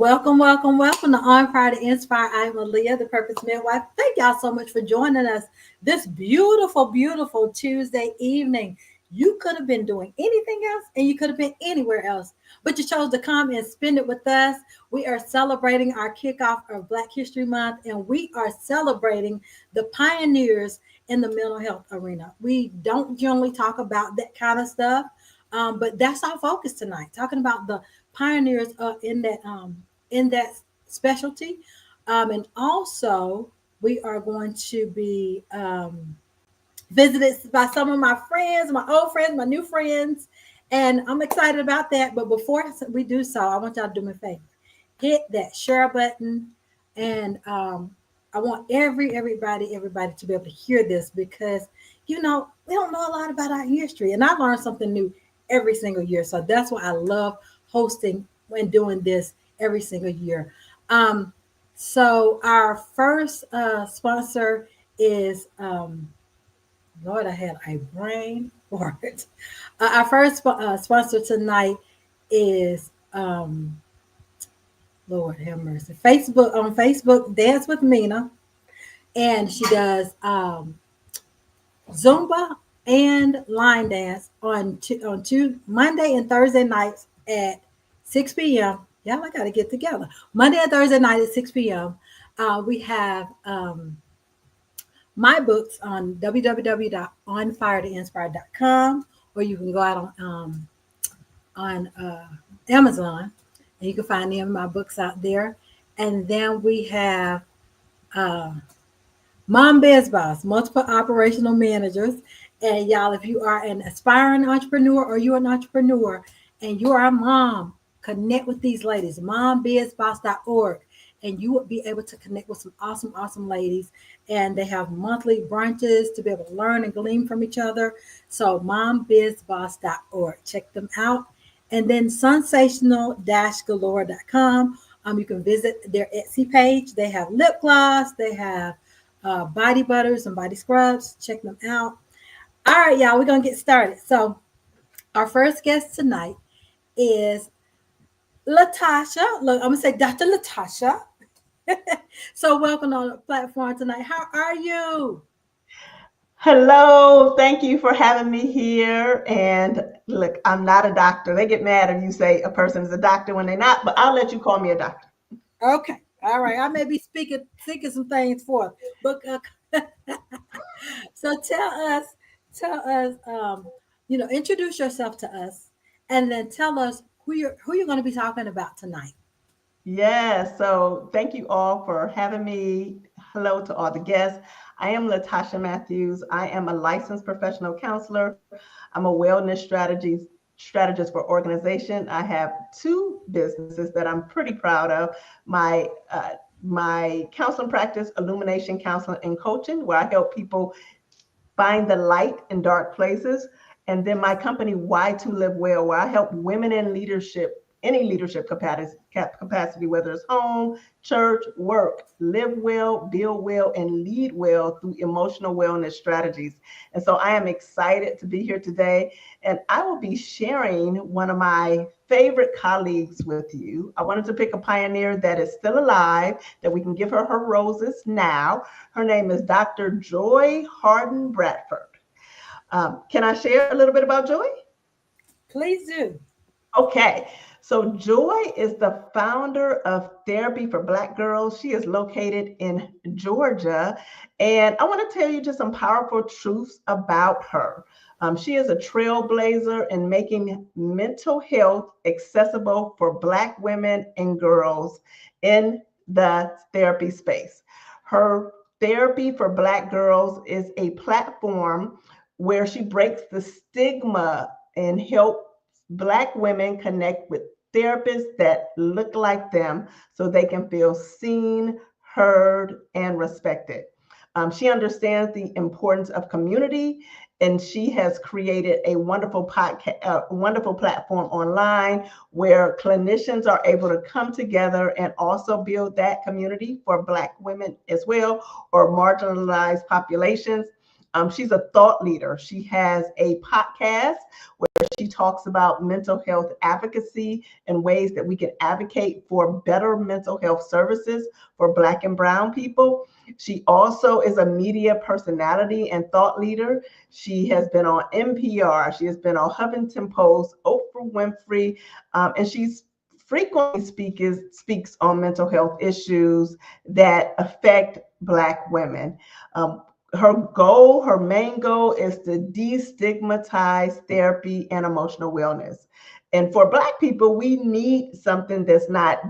Welcome to On Fire to Inspire. I'm Aaliyah, the Purpose Midwife. Thank y'all so much for joining us this beautiful Tuesday evening. You could have been doing anything else and you could have been anywhere else, but you chose to come and spend it with us. We are celebrating our kickoff of Black History Month, and we are celebrating the pioneers in the mental health arena. We don't generally talk about that kind of stuff, but that's our focus tonight, talking about the pioneers in that specialty, and also we are going to be visited by some of my friends, my old friends, my new friends, and I'm excited about that. But before we do so, I want y'all to do me a favor: hit that share button, and I want everybody to be able to hear this, because we don't know a lot about our history, and I learn something new every single year. So that's why I love hosting and doing this every single year. Um, so our first sponsor is Lord, I had a brain fart. Our first sponsor tonight is Lord have mercy. Facebook, Dance with Mina, and she does Zumba and line dance on Monday and Thursday nights at 6 p.m. Y'all, I got to get together. Monday and Thursday night at 6 p.m. We have my books on www.onfiretoinspire.com, or you can go out on Amazon, and you can find any of my books out there. And then we have uh, Mom Biz Boss, multiple operational managers. And y'all, if you are an aspiring entrepreneur or you're an entrepreneur and you are a mom, connect with these ladies, mombizboss.org, and you will be able to connect with some awesome ladies. And they have monthly brunches to be able to learn and glean from each other. So mombizboss.org, check them out. And then sensational-galore.com. You can visit their Etsy page. They have lip gloss, they have body butters and body scrubs. Check them out. All right, y'all, we're going to get started. So, our first guest tonight is Latasha. Look, I'm going to say Dr. Latasha. So, welcome on the platform tonight. How are you? Hello, thank you for having me here. And look, I'm not a doctor. They get mad if you say a person is a doctor when they're not, but I'll let you call me a doctor. Okay. All right. I may be thinking some things forth, but so tell us, introduce yourself to us, and then tell us who you're going to be talking about tonight. Yes, so thank you all for having me. Hello to all the guests. I am Latasha Matthews. I am a licensed professional counselor. I'm a wellness strategist for organization. I have two businesses that I'm pretty proud of. My my counseling practice, Illumination Counseling and Coaching, where I help people find the light in dark places. And then my company, Why to Live Well, where I help women in leadership, any leadership capacity, whether it's home, church, work, live well, build well, and lead well through emotional wellness strategies. And so I am excited to be here today. And I will be sharing one of my favorite colleagues with you. I wanted to pick a pioneer that is still alive, that we can give her roses now. Her name is Dr. Joy Harden Bradford. Can I share a little bit about Joy? Please do. Okay, so Joy is the founder of Therapy for Black Girls. She is located in Georgia. And I want to tell you just some powerful truths about her. She is a trailblazer in making mental health accessible for Black women and girls in the therapy space. Her Therapy for Black Girls is a platform where she breaks the stigma and help Black women connect with therapists that look like them so they can feel seen, heard, and respected. She understands the importance of community, and she has created a wonderful podcast, a wonderful platform online where clinicians are able to come together and also build that community for Black women as well, or marginalized populations. She's a thought leader. She has a podcast where she talks about mental health advocacy and ways that we can advocate for better mental health services for Black and Brown people. She also is a media personality and thought leader. She has been on NPR. She has been on Huffington Post, Oprah Winfrey, and she's frequently speaks on mental health issues that affect Black women. Her main goal is to destigmatize therapy and emotional wellness. And for Black people, we need something that's not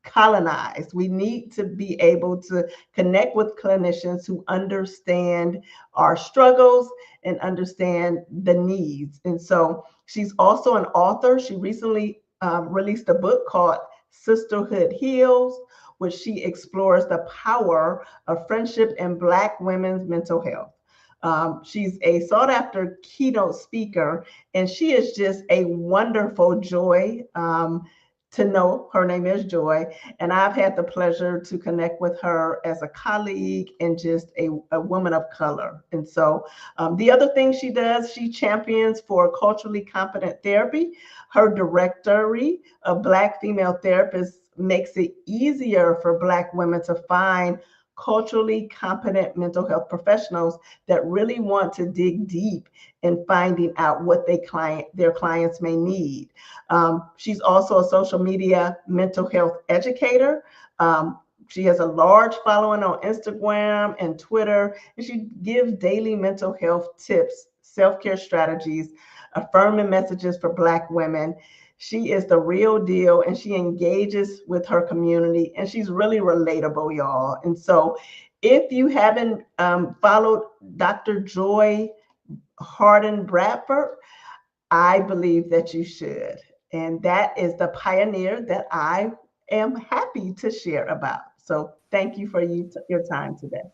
colonized. We need to be able to connect with clinicians who understand our struggles and understand the needs. And so she's also an author. She recently released a book called Sisterhood Heals, which she explores the power of friendship in Black women's mental health. She's a sought after keynote speaker, and she is just a wonderful joy to know. Her name is Joy, and I've had the pleasure to connect with her as a colleague and just a woman of color. And so the other thing she does, she champions for culturally competent therapy. Her directory of Black female therapists makes it easier for Black women to find culturally competent mental health professionals that really want to dig deep in finding out what their clients may need. She's also a social media mental health educator. She has a large following on Instagram and Twitter, and she gives daily mental health tips, self-care strategies, affirming messages for Black women. She is the real deal, and she engages with her community, and she's really relatable, y'all. And so if you haven't followed Dr. Joy Harden Bradford, I believe that you should. And that is the pioneer that I am happy to share about. So thank you for your time today.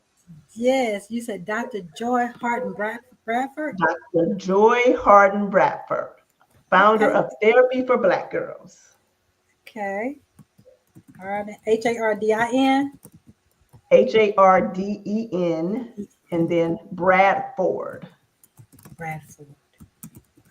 Yes, you said Dr. Joy Harden Bradford. Dr. Joy Harden Bradford, founder of Therapy for Black Girls. Okay. All right. Hardin. Harden, and then Bradford. Bradford.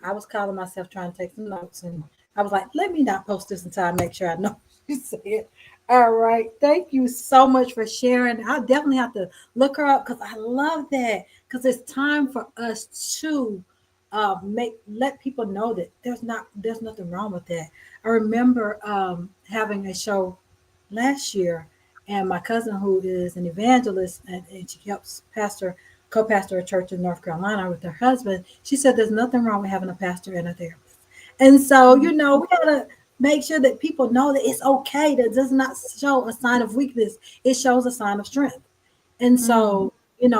I was calling myself trying to take some notes, and I was like, let me not post this until I make sure I know what you said. All right. Thank you so much for sharing. I'll definitely have to look her up because I love that, because it's time for us to let people know that there's nothing wrong with that. I remember having a show last year, and my cousin, who is an evangelist, and she helps co-pastor a church in North Carolina with her husband. She said there's nothing wrong with having a pastor and a therapist. And so, we gotta make sure that people know that it's okay. That does not show a sign of weakness. It shows a sign of strength. And so,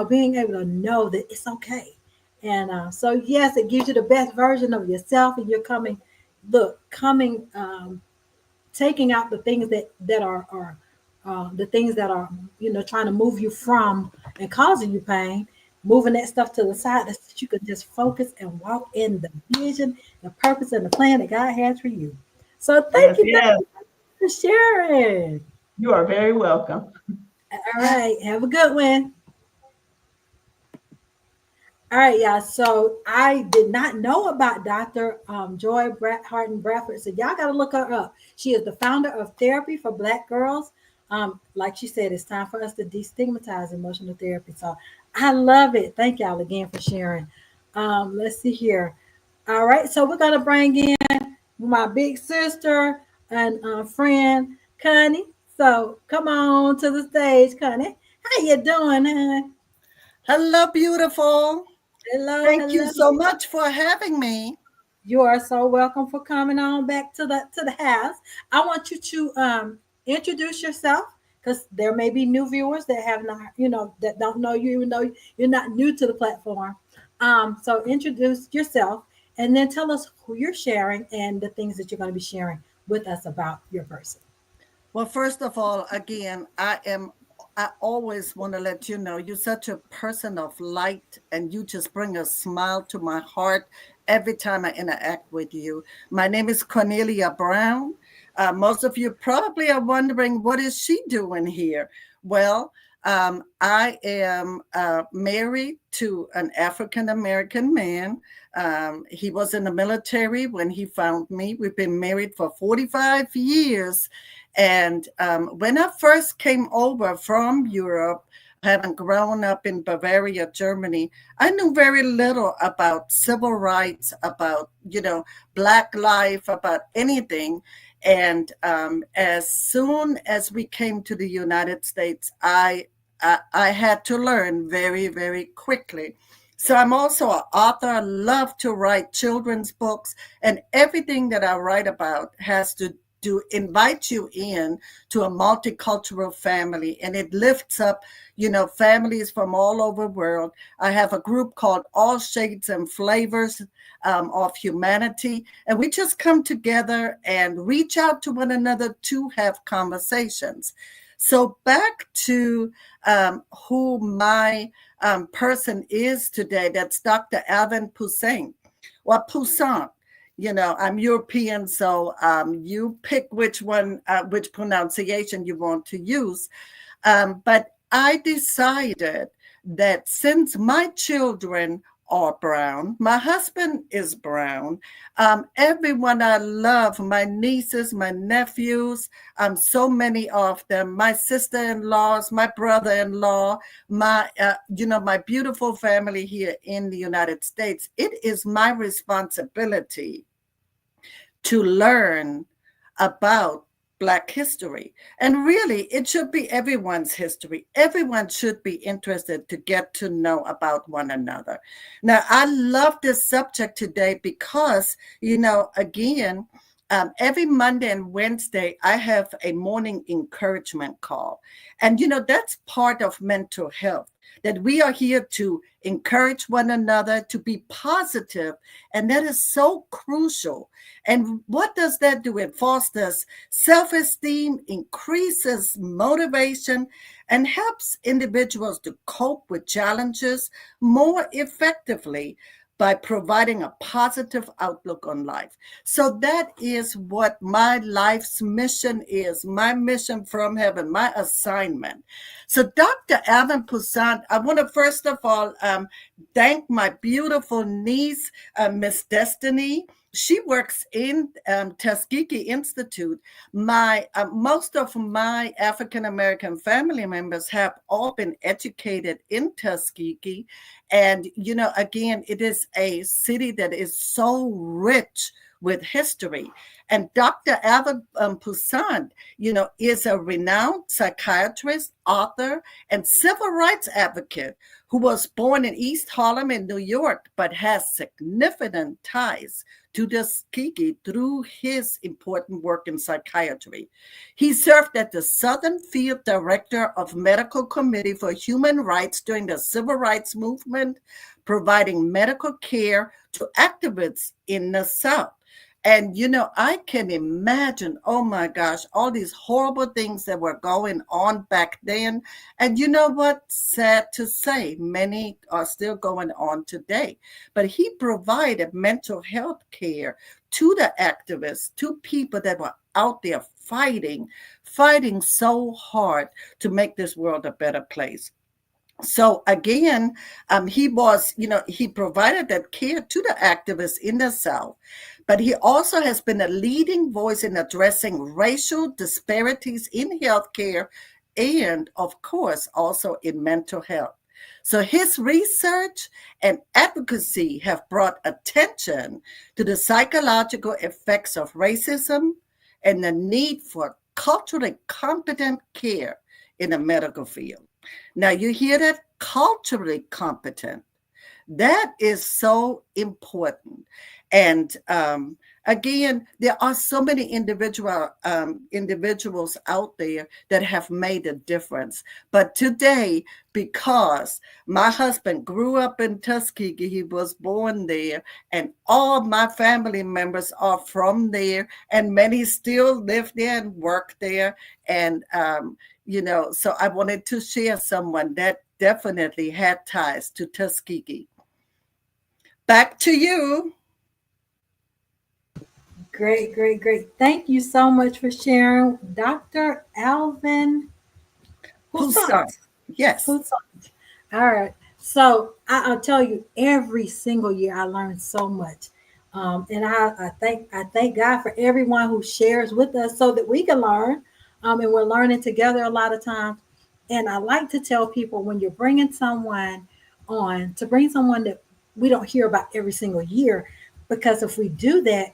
being able to know that it's okay. And so, yes, it gives you the best version of yourself, and you're taking out the things that are the things that are, trying to move you from and causing you pain, moving that stuff to the side so that you can just focus and walk in the vision, the purpose, and the plan that God has for you. So thank you for sharing. You are very welcome. All right. Have a good one. All right, y'all. So I did not know about Dr. Joy Harden Bradford. So y'all got to look her up. She is the founder of Therapy for Black Girls. Like she said, it's time for us to destigmatize emotional therapy. So I love it. Thank y'all again for sharing. Let's see here. All right. So we're going to bring in my big sister and friend, Connie. So come on to the stage, Connie. How you doing, hon? Hello, beautiful. Hello. Thank you so much for having me. You are so welcome for coming on back to the house. I want you to introduce yourself, because there may be new viewers that have not, that don't know you, even though you're not new to the platform. So introduce yourself, and then tell us who you're sharing and the things that you're going to be sharing with us about your person. Well, first of all, again, I always want to let you know you're such a person of light, and you just bring a smile to my heart every time I interact with you. My name is Cornelia Brown. Most of you probably are wondering, what is she doing here? Well, I am married to an African American man. He was in the military when he found me. We've been married for 45 years. And when I first came over from Europe, having grown up in Bavaria, Germany, I knew very little about civil rights, about, Black life, about anything. And as soon as we came to the United States, I had to learn very, very quickly. So I'm also an author. I love to write children's books, and everything that I write about has to invite you in to a multicultural family, and it lifts up, families from all over the world. I have a group called All Shades and Flavors of Humanity, and we just come together and reach out to one another to have conversations. So back to who my person is today, that's Dr. Alvin Toussaint. Well, Toussaint, I'm European, so you pick which pronunciation you want to use. But I decided that since my children are brown, my husband is brown, everyone I love, my nieces, my nephews, so many of them, my sister-in-laws, my brother-in-law, my beautiful family here in the United States, it is my responsibility to learn about Black history. And really, it should be everyone's history. Everyone should be interested to get to know about one another. Now, I love this subject today because, again, every Monday and Wednesday, I have a morning encouragement call. And, that's part of mental health, that we are here to encourage one another, to be positive, and that is so crucial. And what does that do? It fosters self-esteem, increases motivation, and helps individuals to cope with challenges more effectively by providing a positive outlook on life. So that is what my life's mission is, my mission from heaven, my assignment. So Dr. Alvin Toussaint, I want to first of all thank my beautiful niece, Miss Destiny. She works in Tuskegee Institute. Most of my African American family members have all been educated in Tuskegee. And, again, it is a city that is so rich with history. And Dr. Alvin Toussaint, is a renowned psychiatrist, author, and civil rights advocate who was born in East Harlem in New York, but has significant ties to Tuskegee through his important work in psychiatry. He served as the Southern Field Director of Medical Committee for Human Rights during the Civil Rights Movement, providing medical care to activists in the South. And, I can imagine, oh my gosh, all these horrible things that were going on back then. And you know what? Sad to say, many are still going on today. But he provided mental health care to the activists, to people that were out there fighting so hard to make this world a better place. So again, he provided that care to the activists in the South, but he also has been a leading voice in addressing racial disparities in healthcare and, of course, also in mental health. So his research and advocacy have brought attention to the psychological effects of racism and the need for culturally competent care in the medical field. Now, you hear that? Culturally competent. That is so important. And again, there are so many individuals out there that have made a difference. But today, because my husband grew up in Tuskegee, he was born there, and all my family members are from there, and many still live there and work there. And, so I wanted to share someone that definitely had ties to Tuskegee. Back to you. Great, great, great. Thank you so much for sharing, Dr. Alvin Toussaint. Yes. Food science. All right. So I'll tell you, every single year I learn so much. And I thank God for everyone who shares with us so that we can learn. And we're learning together a lot of times. And I like to tell people when you're bringing someone on, to bring someone that we don't hear about every single year, because if we do that,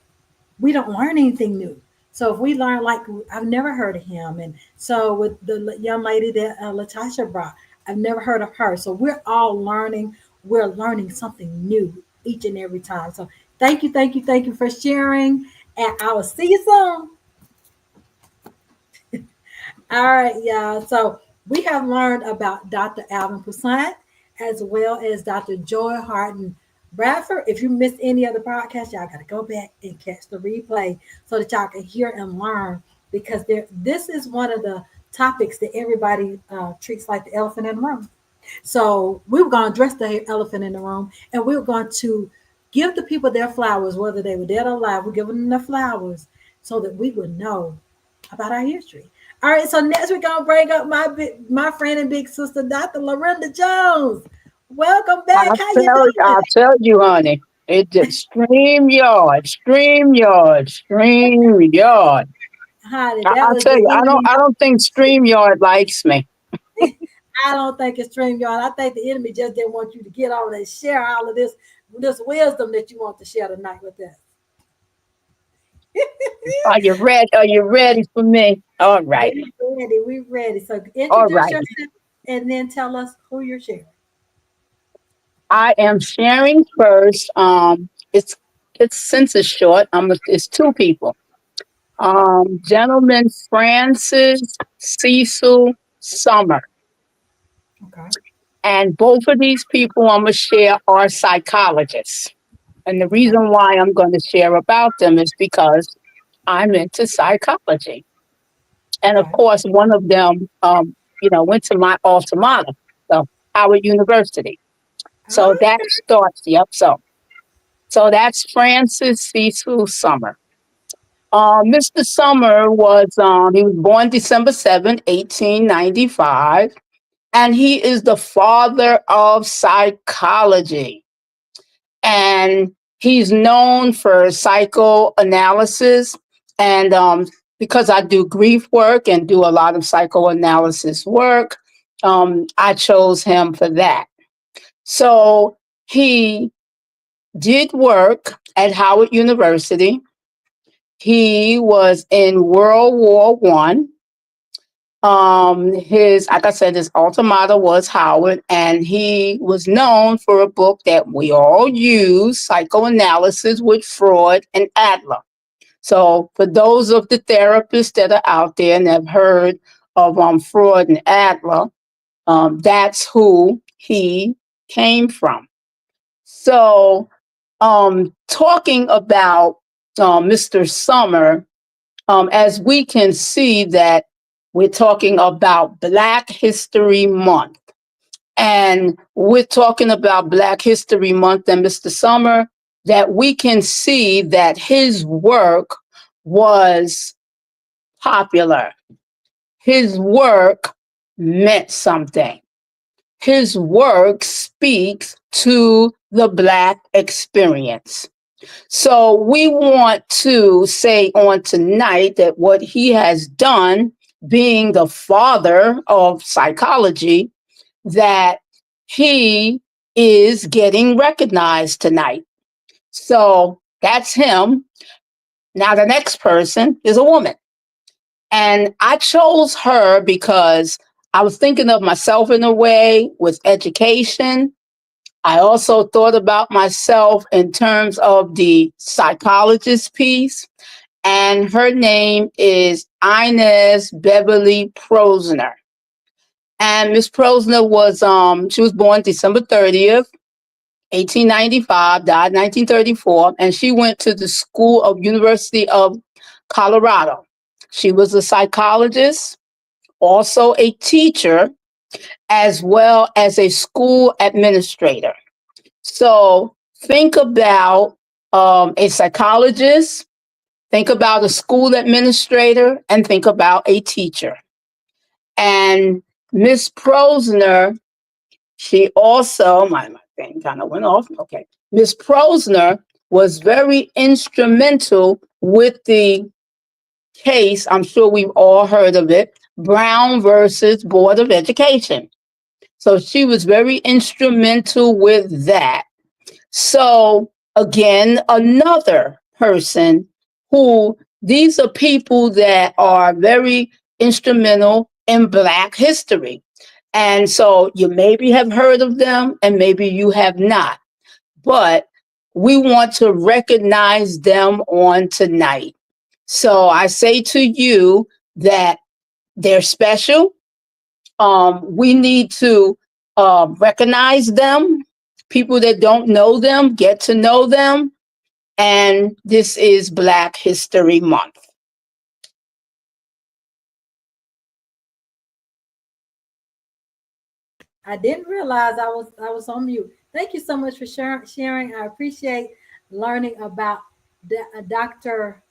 we don't learn anything new. So if we learn, like, I've never heard of him, and so with the young lady that Latasha brought, I've never heard of her. So we're all learning. We're learning something new each and every time. So thank you, thank you, thank you for sharing, and I will see you soon. All right, y'all. So we have learned about Dr. Alvin Poussaint as well as Dr. Joy Harden Bradford. If you missed any of the podcast, y'all got to go back and catch the replay so that y'all can hear and learn, because this is one of the topics that everybody treats like the elephant in the room. So we were going to address the elephant in the room, and we were going to give the people their flowers, whether they were dead or alive. We're giving them their flowers so that we would know about our history. All right, so next we're gonna bring up my friend and big sister, Dr. Lorinda Jones. Welcome back. How you doing? I tell you, honey, it just stream yard. Honey, I, that I was tell the you, enemy. I don't think StreamYard likes me. I don't think it's StreamYard. I think the enemy just didn't want you to get on and share all of this wisdom that you want to share tonight with us. Are you ready? Are you ready for me? All right, We ready. We ready. So all introduce right. yourself and then tell us who you're sharing. I am sharing first. It's since it's short. It's two people. Gentleman Francis Cecil Summer, Okay. and both of these people I'm gonna share are psychologists. And the Okay. reason why I'm going to share about them is because I'm into psychology. And of Okay. course, one of them, went to my alma mater, so Howard University. So that Okay. starts, yep. So that's Francis Cecil Summer. Mr. Summer he was born December 7th, 1895, and he is the father of psychology. And he's known for psychoanalysis. And because I do grief work and do a lot of psychoanalysis work, I chose him for that. So he did work at Howard University. He was in World War One. Like I said, his alma mater was Howard, and he was known for a book that we all use, Psychoanalysis with Freud and Adler. So for those of the therapists that are out there and have heard of Freud and Adler, that's who he came from. So talking about Mr. Summer, as we can see that we're talking about Black History Month. And we're talking about Black History Month and Mr. Summer, that we can see that his work was popular. His work meant something. His work speaks to the Black experience. So we want to say on tonight that what he has done, being the father of psychology, that he is getting recognized tonight. So that's him. Now the next person is a woman. And I chose her because I was thinking of myself in a way with education. I also thought about myself in terms of the psychologist piece, and her name is Inez Beverly Prosner. And Miss Prosner she was born December 30th, 1895, died 1934, and she went to the School of University of Colorado. She was a psychologist, also a teacher, as well as a school administrator. So think about a psychologist, think about a school administrator, and think about a teacher. And Miss Prosner, she also, my thing kind of went off. Okay. Miss Prosner was very instrumental with the case. I'm sure we've all heard of it. Brown versus Board of Education. So she was very instrumental with that. So again, another person who, these are people that are very instrumental in Black history. And so you maybe have heard of them and maybe you have not, but we want to recognize them on tonight. So I say to you that they're special. We need to recognize them. People that don't know them, get to know them. And this is Black History Month. I didn't realize I was on mute. Thank you so much for sharing. I appreciate learning about Dr.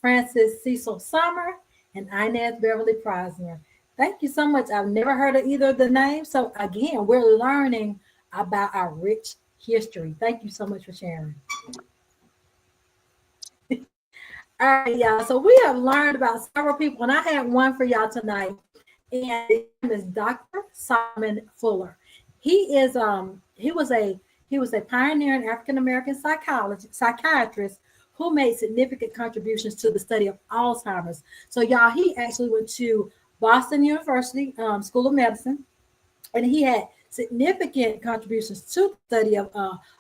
Francis Cecil Summer and Inez Beverly Prosner. Thank you so much. I've never heard of either of the names. So again, we're learning about our rich history. Thank you so much for sharing. All right, y'all. So we have learned about several people, and I had one for y'all tonight. And his name is Dr. Simon Fuller. He was a pioneering African American psychiatrist who made significant contributions to the study of Alzheimer's. So y'all, he actually went to Boston University School of Medicine, and he had significant contributions to the study of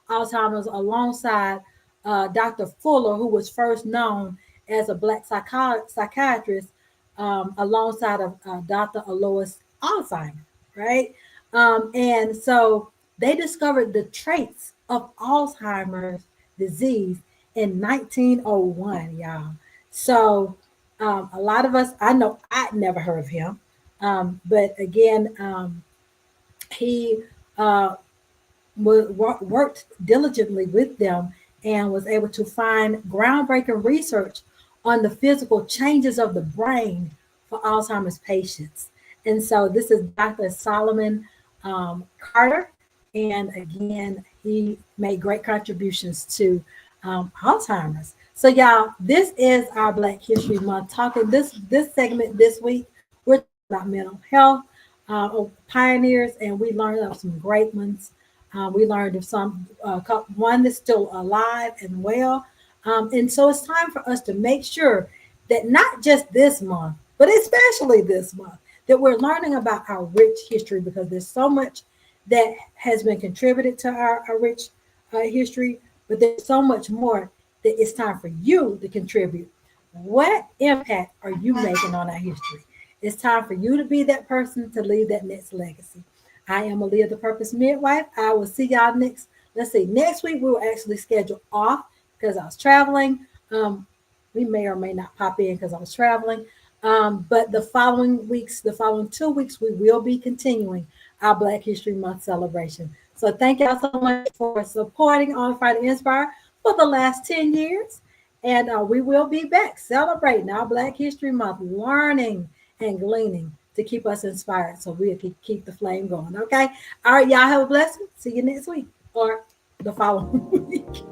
Alzheimer's alongside Dr. Fuller, who was first known as a Black psychiatrist alongside of Dr. Alois Alzheimer, right? And so they discovered the traits of Alzheimer's disease in 1901, y'all. So a lot of us, I know I'd never heard of him, but again, he worked diligently with them and was able to find groundbreaking research on the physical changes of the brain for Alzheimer's patients. And so this is Dr. Solomon Carter. And again, he made great contributions to Alzheimer's. So y'all, this is our Black History Month talking this segment this week. We're talking about mental health pioneers, and we learned of some great ones. We learned of some, one that's still alive and well. And so it's time for us to make sure that not just this month, but especially this month, that we're learning about our rich history, because there's so much that has been contributed to our rich history, but there's so much more that it's time for you to contribute. What impact are you making on our history? It's time for you to be that person to leave that next legacy. I am Aaliyah, the Purpose Midwife. I will see y'all next week. We will actually schedule off because I was traveling. We may or may not pop in because I was traveling. But the following 2 weeks, we will be continuing our Black History Month celebration. So thank y'all so much for supporting On Fire to Inspire for the last 10 years. And we will be back celebrating our Black History Month, learning and gleaning to keep us inspired so we can keep the flame going. Okay. All right, y'all have a blessing. See you next week or the following week.